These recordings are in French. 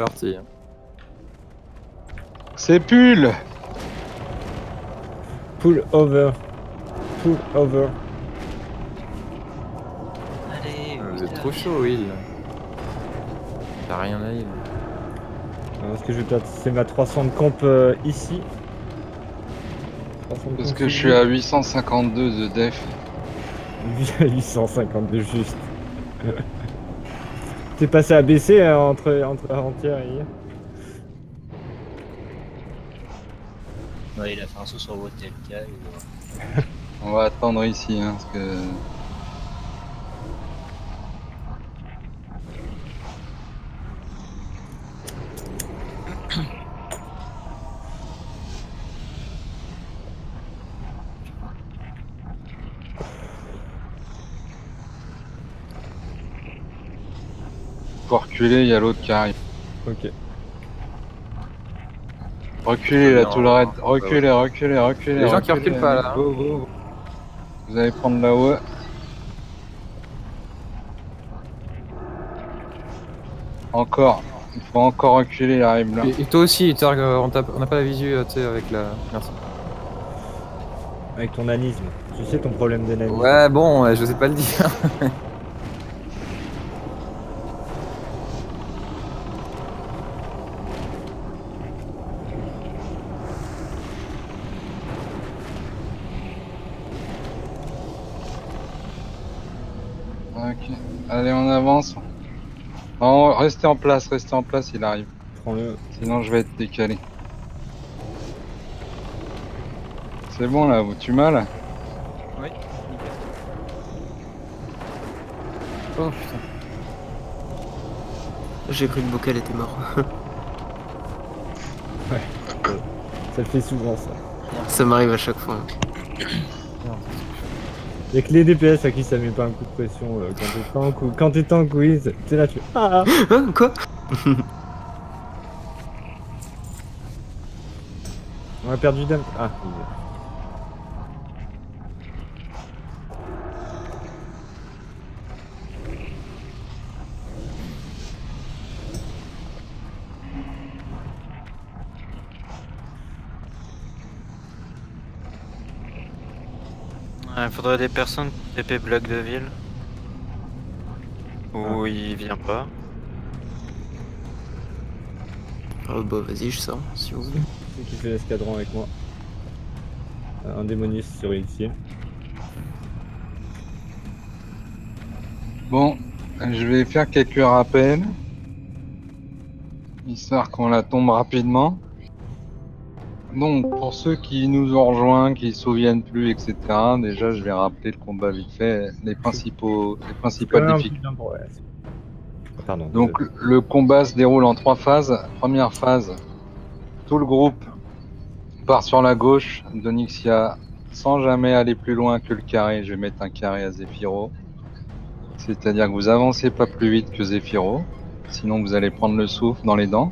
parti. C'est pull. Pull over. Pull over. Allez, Vous êtes trop chaud, Will. T'as rien à heal. Parce que je vais placer ma 300 de camp ici. 300 de Parce camp que je suis ici. à 852 de def. 852 juste. T'es passé à baisser entre avant-hier et hier. Ouais, il a fait un saut sur votre TLK. On va attendre ici, hein, parce que... Faut reculer, il y a l'autre qui arrive. Ok. Reculez là, Non, tout le raid. ouais. Reculez, reculez, reculez. Les gens qui reculez, reculent pas, allez, là. Go, go, go. Vous allez prendre la haut. Encore. Il faut encore reculer, il arrive là. Et toi aussi, Targ, on n'a pas la visu, tu sais, avec la... Merci. Avec ton anisme. Tu sais ton problème d'anisme. Ouais, bon, je sais pas le dire. Ok. Allez, on avance. Non, restez en place, il arrive. Prends-le. Sinon, je vais être décalé. C'est bon là, vous tu mal? Oui. Oh putain. J'ai cru que Bocal était mort. Ça le fait souvent ça. Ça m'arrive à chaque fois. Y'a que les DPS à qui ça met pas un coup de pression quand t'es tank quiz. T'es là, tu fais ah. Hein, quoi? On a perdu d'un. Ah. Il faudrait des personnes TP bloc de ville. Ou il vient pas. Oh bah vas-y, je sors si vous voulez. C'est qui fait l'escadron avec moi. Un démoniste sur ici. Bon, je vais faire quelques rappels. Histoire qu'on la tombe rapidement. Donc, pour ceux qui nous ont rejoints, qui ne se souviennent plus, etc., déjà, je vais rappeler le combat vite fait, les principales difficultés. Pardon. Donc, le combat se déroule en 3 phases. Première phase, tout le groupe part sur la gauche d'Onyxia sans jamais aller plus loin que le carré. Je vais mettre un carré à Zephyro. C'est-à-dire que vous avancez pas plus vite que Zephyro, sinon vous allez prendre le souffle dans les dents.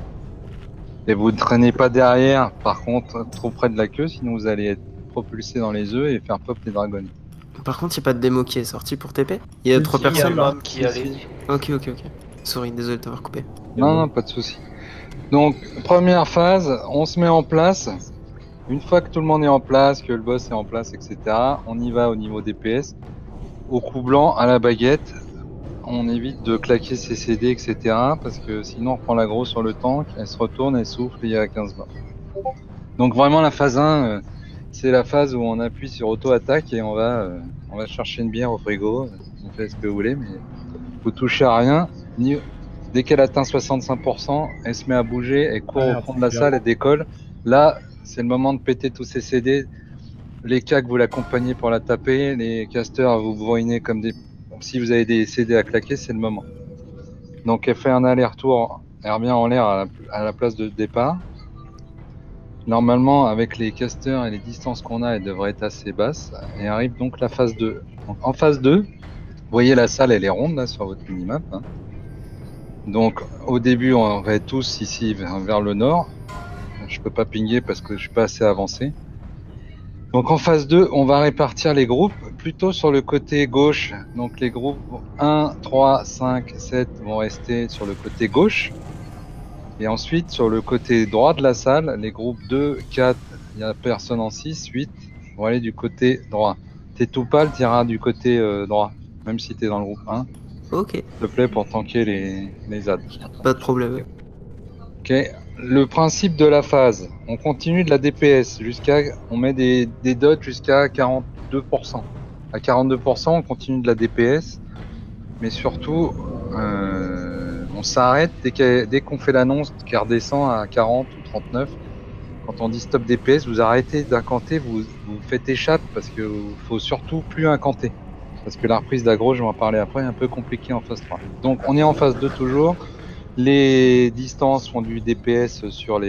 Et vous ne traînez pas derrière, par contre, trop près de la queue, sinon vous allez être propulsé dans les œufs et faire pop les dragons. Par contre, y'a pas de démo qui est sorti pour TP? Il y a Si, 3 si, il y a personnes là. Mom qui allait. Ok. Sorry, désolé de t'avoir coupé. Non, pas de souci. Donc, première phase, on se met en place. Une fois que tout le monde est en place, que le boss est en place, etc., on y va au niveau DPS. Au coup blanc, à la baguette, on évite de claquer ses CD, etc., parce que sinon on prend l'aggro sur le tank, elle se retourne, elle souffle et il y a 15 morts. Donc vraiment la phase 1, c'est la phase où on appuie sur auto-attaque et on va chercher une bière au frigo. Vous faites ce que vous voulez, mais vous touchez à rien. Dès qu'elle atteint 65%, elle se met à bouger, elle court au fond de la salle, elle décolle. Là, c'est le moment de péter tous ces CD. Les cacs, vous l'accompagnez pour la taper. Les casters, vous voinez comme des... Si vous avez des CD à claquer, c'est le moment. Donc elle fait un aller-retour, elle revient en l'air à la place de départ. Normalement, avec les casters et les distances qu'on a, elle devrait être assez basse. Et arrive donc la phase 2. Donc, en phase 2, vous voyez la salle, elle est ronde là sur votre minimap. Hein. Donc au début, on va être tous ici vers le nord. Je peux pas pinguer parce que je suis pas assez avancé. Donc en phase 2, on va répartir les groupes plutôt sur le côté gauche. Donc les groupes 1, 3, 5, 7 vont rester sur le côté gauche. Et ensuite, sur le côté droit de la salle, les groupes 2, 4, il n'y a personne en 6, 8, vont aller du côté droit. T'es tout pâle, t'iras du côté droit, même si t'es dans le groupe 1. Ok, S'il te plaît, pour tanker les ZAD. pas de problème. Ok. Le principe de la phase, on continue de la DPS on met des dots jusqu'à 42%. À 42%, on continue de la DPS, mais surtout, on s'arrête dès qu'on fait l'annonce qu'elle redescend à 40 ou 39. Quand on dit stop DPS, vous arrêtez d'incanter, vous faites échappe parce que faut surtout plus incanter. Parce que la reprise d'aggro, je vais en parler après, est un peu compliquée en phase 3. Donc on est en phase 2 toujours. Les distances font du DPS sur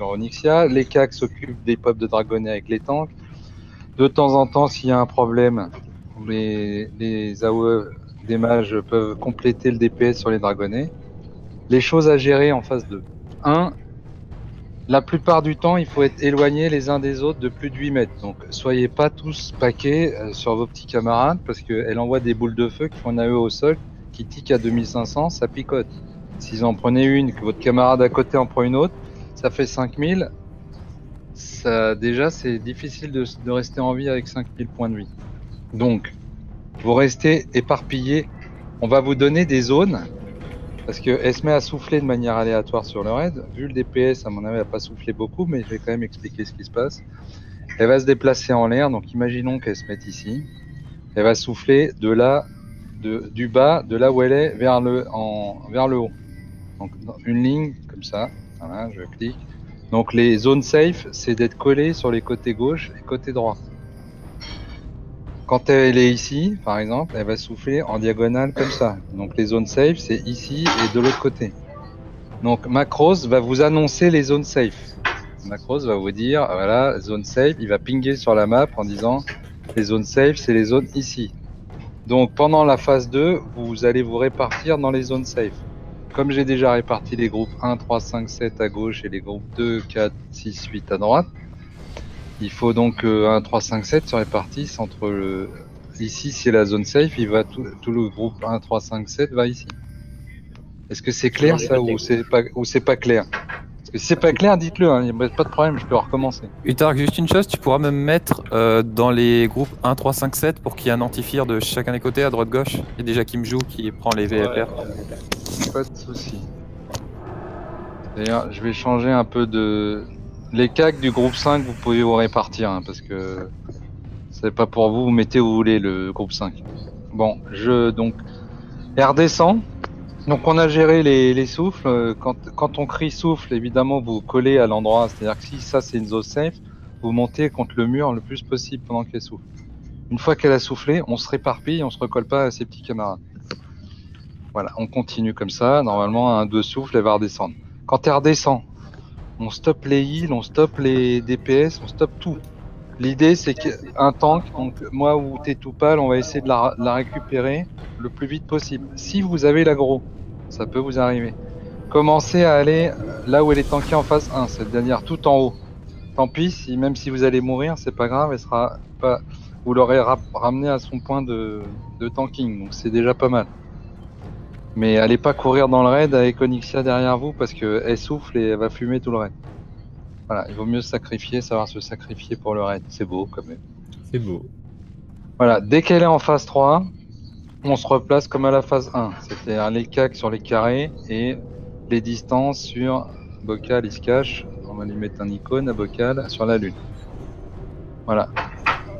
Onyxia. Les CAC s'occupent des pop de dragonnet avec les tanks. De temps en temps, s'il y a un problème, les AOE des mages peuvent compléter le DPS sur les dragonnets. Les choses à gérer en phase 2. 1. La plupart du temps, il faut être éloigné les uns des autres de plus de 8 mètres. Donc, soyez pas tous paquets sur vos petits camarades parce qu'elle envoie des boules de feu qui font un AE au sol qui tique à 2500, ça picote. S'ils en prenaient une, que votre camarade à côté en prend une autre, ça fait 5000. Ça, déjà, c'est difficile de rester en vie avec 5000 points de vie. Donc, vous restez éparpillés. On va vous donner des zones parce qu'elle se met à souffler de manière aléatoire sur le raid. Vu le DPS, à mon avis, elle n'a pas soufflé beaucoup, mais je vais quand même expliquer ce qui se passe. Elle va se déplacer en l'air, donc imaginons qu'elle se mette ici. Elle va souffler de là, du bas, de là où elle est, vers le haut. Donc une ligne comme ça, voilà, je clique. Donc les zones safe, c'est d'être collé sur les côtés gauche et côté droit. Quand elle est ici, par exemple, elle va souffler en diagonale comme ça. Donc les zones safe, c'est ici et de l'autre côté. Donc Macros va vous annoncer les zones safe. Macros va vous dire, voilà, zone safe, il va pinguer sur la map en disant, les zones safe, c'est les zones ici. Donc pendant la phase 2, vous allez vous répartir dans les zones safe. Comme j'ai déjà réparti les groupes 1, 3, 5, 7 à gauche et les groupes 2, 4, 6, 8 à droite, il faut donc que 1, 3, 5, 7 se répartissent entre le... Ici, c'est la zone safe, il va tout le groupe 1, 3, 5, 7 va ici. Est-ce que c'est clair ça ou c'est pas clair? Parce que si c'est pas clair, dites-le, hein, il n'y a pas de problème, je peux recommencer. Utark, juste une chose, tu pourras me mettre dans les groupes 1, 3, 5, 7 pour qu'il y ait un antifier de chacun des côtés, à droite-gauche. Il y a déjà qui me joue, qui prend les VFR. Pas de souci. D'ailleurs, je vais changer un peu de... Les CAC du groupe 5, vous pouvez vous répartir, hein, parce que c'est pas pour vous, vous mettez où vous voulez le groupe 5. Bon, donc, elle redescend. Donc on a géré les souffles. Quand on crie souffle, évidemment, vous collez à l'endroit. C'est-à-dire que si ça c'est une zone safe, vous montez contre le mur le plus possible pendant qu'elle souffle. Une fois qu'elle a soufflé, on se réparpille, on se recolle pas à ses petits camarades. Voilà, on continue comme ça. Normalement, un 2 souffle, elle va redescendre. Quand elle redescend, on stoppe les heals, on stoppe les DPS, on stoppe tout. L'idée, c'est qu'un tank, donc moi ou t'es tout pâle, on va essayer de la récupérer le plus vite possible. Si vous avez l'aggro, ça peut vous arriver. Commencez à aller là où elle est tankée en phase 1, c'est-à-dire tout en haut. Tant pis, même si vous allez mourir, c'est pas grave, elle sera pas, vous l'aurez ramené à son point de tanking, donc c'est déjà pas mal. Mais allez pas courir dans le raid avec Onyxia derrière vous parce qu'elle souffle et elle va fumer tout le raid. Voilà, il vaut mieux se sacrifier, savoir se sacrifier pour le raid. C'est beau quand même. C'est beau. Voilà, dès qu'elle est en phase 3, on se replace comme à la phase 1. C'est-à-dire les cacs sur les carrés et les distances sur Bocal, il se cache. On va lui mettre un icône à Bocal sur la lune. Voilà.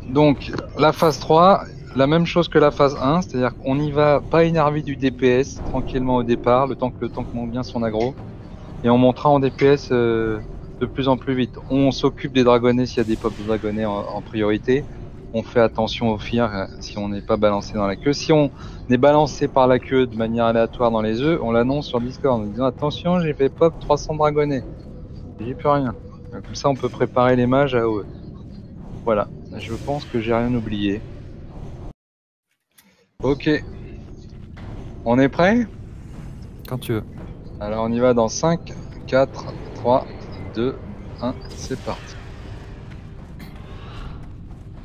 Donc, la phase 3, la même chose que la phase 1, c'est-à-dire qu'on y va pas énervé du DPS, tranquillement au départ, le temps que le tank monte bien son aggro. Et on montera en DPS de plus en plus vite. On s'occupe des dragonnets s'il y a des pop de dragonnets en priorité. On fait attention au fear si on n'est pas balancé dans la queue. Si on est balancé par la queue de manière aléatoire dans les œufs, on l'annonce sur Discord en disant attention, j'ai fait pop 300 dragonnets. J'ai plus rien. Comme ça, on peut préparer les mages à eux. Voilà, je pense que j'ai rien oublié. Ok. On est prêt? Quand tu veux. Alors on y va dans 5, 4, 3, 2, 1, c'est parti.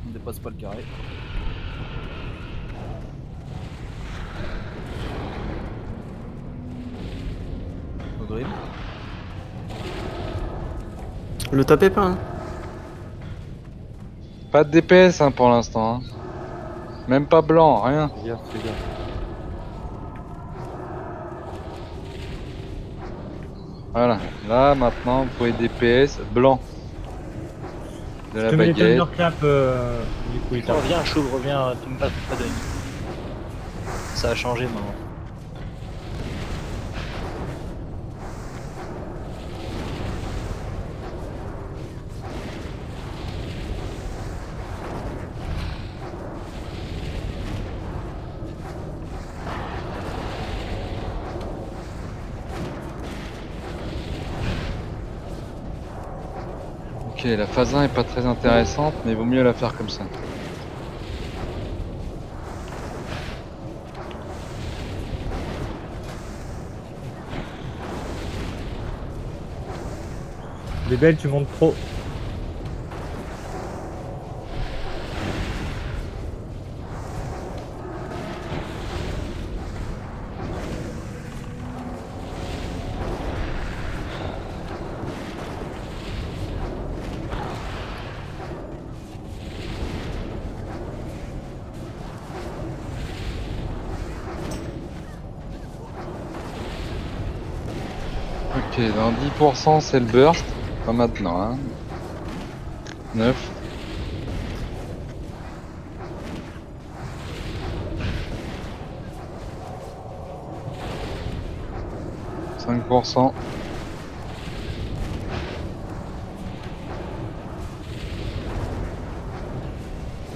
On ne dépasse pas le carré. Au drill. Le tapez pas, hein. Pas de DPS hein, pour l'instant. Hein. Même pas blanc, rien. Fais gaffe, fais gaffe. Voilà. Là, maintenant, vous pouvez DPS blanc. De Je la te mets les baguette. thunderclap, du coup, il tape. Reviens, Choub, reviens, tu me passes pas de. Ça a changé maintenant. Ok, la phase 1 est pas très intéressante, mais il vaut mieux la faire comme ça. Les belles, tu montes trop. Ok, dans 10% c'est le burst. Pas maintenant, hein. 9. « 5%.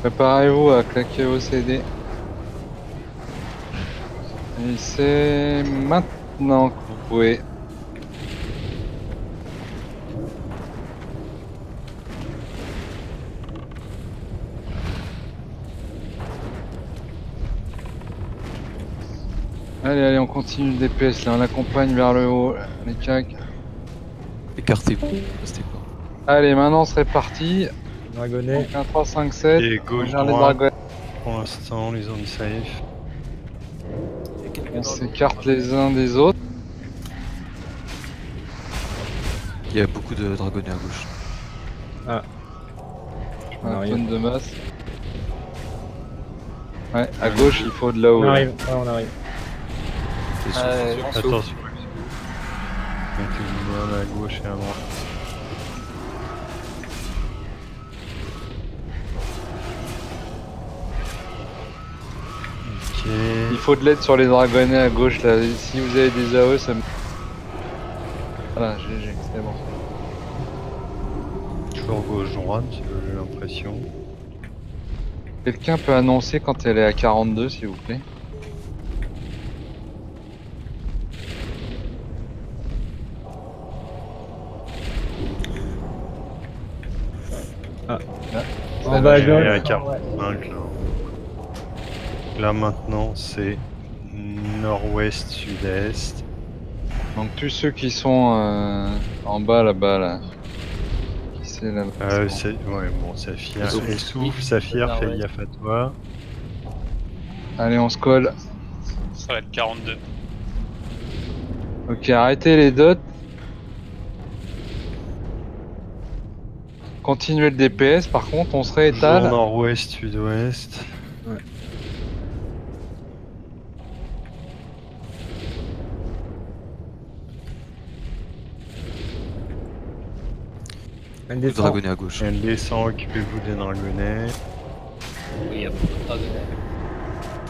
Préparez-vous à claquer vos CD. Et c'est maintenant que vous pouvez. Allez, allez, on continue le DPS là, on accompagne vers le haut, les cacs. Écartez-vous, restez pas. Allez, maintenant c'est parti. Dragonnet. Donc 1, 3, 5, 7. Et On gauche, gère les droite. dragons. Pour l'instant, les zones safe. On s'écarte les uns des autres. Il y a beaucoup de dragonnets à gauche. On Un arrive. tonne de masse. Ouais, à gauche il faut de là-haut. On là. arrive, ouais, on arrive. C'est sûr, c'est sûr. Attention. Mettez-vous bien à gauche et à droite. Ok. Il faut de l'aide sur les dragonnets à gauche là. Si vous avez des AE, ça me. Voilà, GG, c'est bon. Toujours gauche-droite, j'ai l'impression. Quelqu'un peut annoncer quand elle est à 42 s'il vous plaît. Ah. Là, En ça bas à lâche. Elle est à gauche. 45 là. Là maintenant c'est nord-ouest, sud-est. Donc tous ceux qui sont en bas là-bas là. Qui c'est là C'est ouais bon Saphir. Essouffle. Essouffle, Saphir, Ah, fais ouais. gaffe à toi. Allez, on se colle. Ça va être 42. Ok, arrêtez les dots. Continuez le DPS, par contre on se Toujours réétale. nord-ouest, sud-ouest. Elle Beaucoup de descend. dragonnets à gauche. Elle descend, occupez-vous des dragonnets. Oui, il y a beaucoup de dragonnets.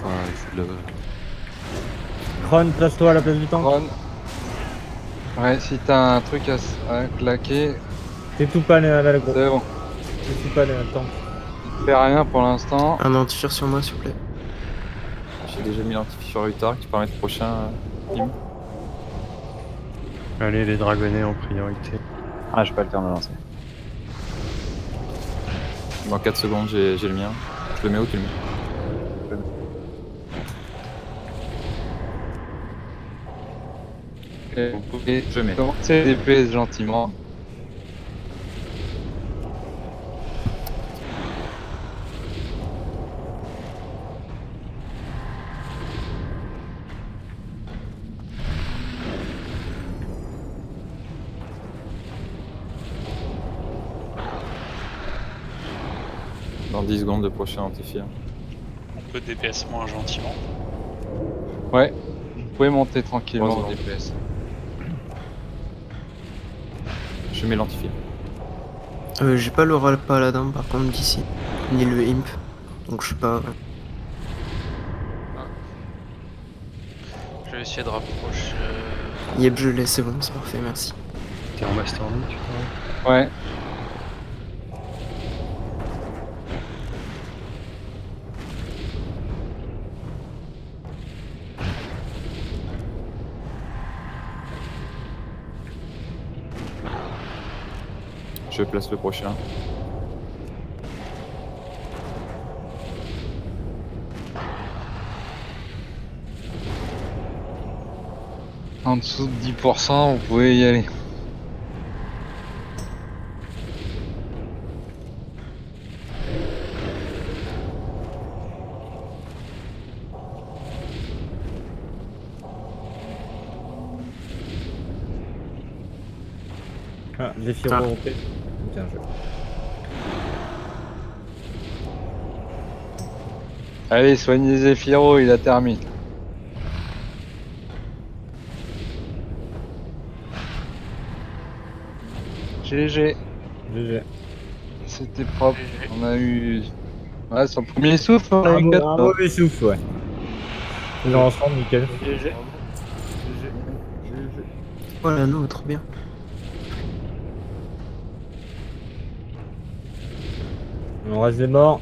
Ouais, il faut de le... Kron, place-toi à la place du tank. Ron. Ouais, si t'as un truc à claquer, T'es tout pas là, le gros. c'est bon. T'es tout pas là, le tank. Il fait rien pour l'instant. Un anti sur moi, s'il vous plaît. J'ai déjà mis l'antifieur Utah qui permet le prochain team. Allez les dragonnets en priorité. Ah, j'ai pas le temps de lancer. Dans 4 secondes, j'ai le mien. Je le mets où tu le mets? Et vous pouvez Je mets. commencer le DPS gentiment. Dans 10 secondes, le prochain antifier. On peut DPS moins gentiment. Ouais, vous pouvez monter tranquillement en Heureusement. DPS. Je mets l'antifier. J'ai pas le paladin par contre d'ici, ni le imp, donc je sais pas. Je vais essayer de rapprocher. Yep, je l'ai, c'est bon, c'est parfait, merci. T'es en Master League, tu crois? Ouais. Je place le prochain. En dessous de 10%, vous pouvez y aller. Ah, Zephyro Ah. OP. Bien joué. Allez, soignez Zephyro, il a terminé. GG, GG. c'était propre. On a eu... Ouais, sur le premier souffle, on a eu 4. Un mauvais souffle, ouais. Il en ensemble, nickel. Oh l'anneau, trop bien. On reste des morts.